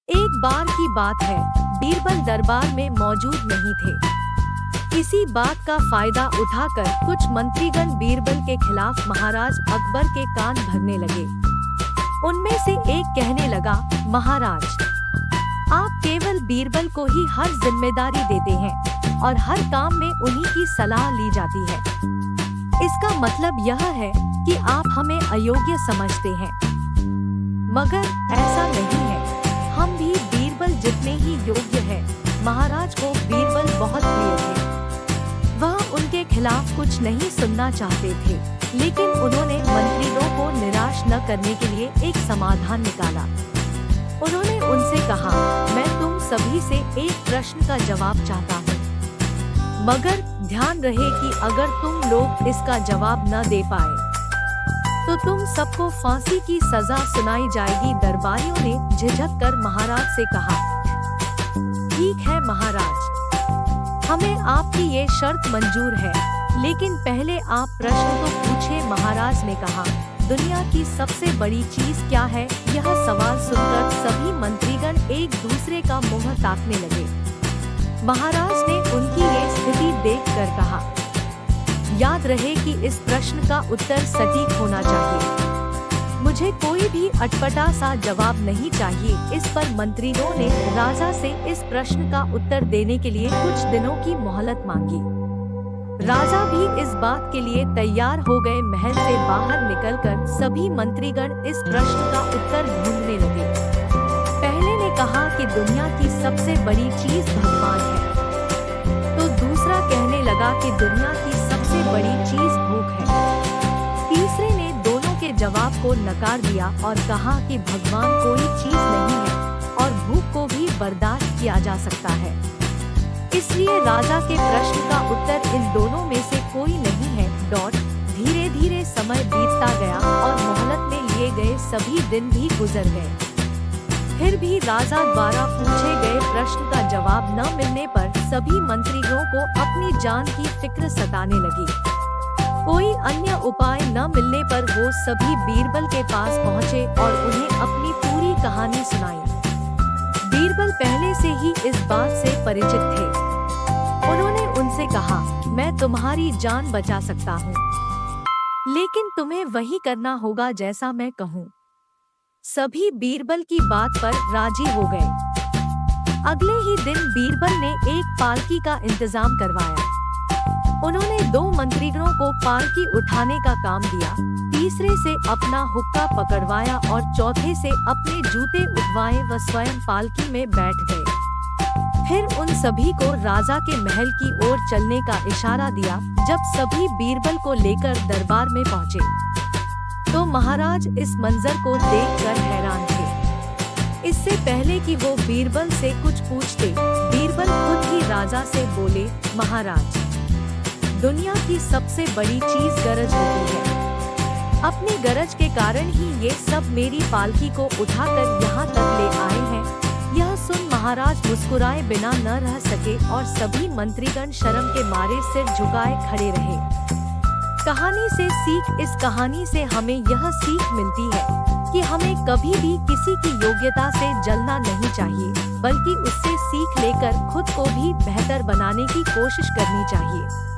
एक बार की बात है, बीरबल दरबार में मौजूद नहीं थे। इसी बात का फायदा उठाकर कुछ मंत्रीगण बीरबल के खिलाफ महाराज अकबर के कान भरने लगे। उनमें से एक कहने लगा, महाराज, आप केवल बीरबल को ही हर जिम्मेदारी देते हैं और हर काम में उन्हीं की सलाह ली जाती है। इसका मतलब यह है कि आप हमें अयोग्य समझते हैं। मगर ऐसा नहीं है, हम भी बीरबल जितने ही योग्य हैं। महाराज को बीरबल बहुत प्रिय थे। वह उनके खिलाफ कुछ नहीं सुनना चाहते थे, लेकिन उन्होंने मंत्रियों को निराश न करने के लिए एक समाधान निकाला। उन्होंने उनसे कहा, मैं तुम सभी से एक प्रश्न का जवाब चाहता हूँ, मगर ध्यान रहे कि अगर तुम लोग इसका जवाब न दे पाए तो तुम सबको फांसी की सजा सुनाई जाएगी। दरबारियों ने झिझक कर महाराज से कहा, ठीक है महाराज, हमें आपकी ये शर्त मंजूर है, लेकिन पहले आप प्रश्न तो पूछे। महाराज ने कहा, दुनिया की सबसे बड़ी चीज क्या है? यह सवाल सुनकर सभी मंत्रीगण एक दूसरे का मुंह ताकने लगे। महाराज ने उनकी ये स्थिति देखकर कहा, याद रहे कि इस प्रश्न का उत्तर सटीक होना चाहिए। मुझे कोई भी अटपटा सा जवाब नहीं चाहिए। इस पर मंत्रियों ने राजा से इस प्रश्न का उत्तर देने के लिए कुछ दिनों की मोहलत मांगी। राजा भी इस बात के लिए तैयार हो गए। महल से बाहर निकलकर सभी मंत्रीगण इस प्रश्न का उत्तर ढूंढने लगे। पहले ने कहा कि दुनिया की सबसे बड़ी चीज भगवान है, तो दूसरा कहने लगा कि दुनिया की सबसे बड़ी चीज भूख है। तीसरे ने दोनों के जवाब को नकार दिया और कहा कि भगवान कोई चीज नहीं है और भूख को भी बर्दाश्त किया जा सकता है। इसलिए राजा के प्रश्न का उत्तर इन दोनों में से कोई नहीं है। धीरे धीरे समय बीतता गया और मोहलत में लिए गए सभी दिन भी गुजर गए। फिर भी राजा द्वारा पूछे गए प्रश्न का जवाब न मिलने पर सभी मंत्रियों को अपनी जान की फिक्र सताने लगी। कोई अन्य उपाय न मिलने पर वो सभी बीरबल के पास पहुँचे और उन्हें अपनी पूरी कहानी सुनाई। बीरबल पहले से ही इस बात से परिचित थे। उन्होंने उनसे कहा, मैं तुम्हारी जान बचा सकता हूँ, लेकिन तुम्हें वही करना होगा जैसा मैं कहूँ। सभी बीरबल की बात पर राजी हो गए। अगले ही दिन बीरबल ने एक पालकी का इंतजाम करवाया। उन्होंने 2 मंत्रियों को पालकी उठाने का काम दिया, तीसरे से अपना हुक्का पकड़वाया और चौथे से अपने जूते उठवाए व स्वयं पालकी में बैठ गए। फिर उन सभी को राजा के महल की ओर चलने का इशारा दिया। जब सभी बीरबल को लेकर दरबार में पहुँचे तो महाराज इस मंजर को देखकर हैरान थे। इससे पहले कि वो बीरबल से कुछ पूछते, बीरबल खुद ही राजा से बोले, महाराज, दुनिया की सबसे बड़ी चीज गरज होती है। अपनी गरज के कारण ही ये सब मेरी पालकी को उठाकर यहाँ तक ले आए हैं। यह सुन महाराज मुस्कुराए बिना न रह सके और सभी मंत्रीगण शर्म के मारे सिर झुकाए खड़े रहे। कहानी से सीख। इस कहानी से हमें यह सीख मिलती है कि हमें कभी भी किसी की योग्यता से जलना नहीं चाहिए, बल्कि उससे सीख लेकर खुद को भी बेहतर बनाने की कोशिश करनी चाहिए।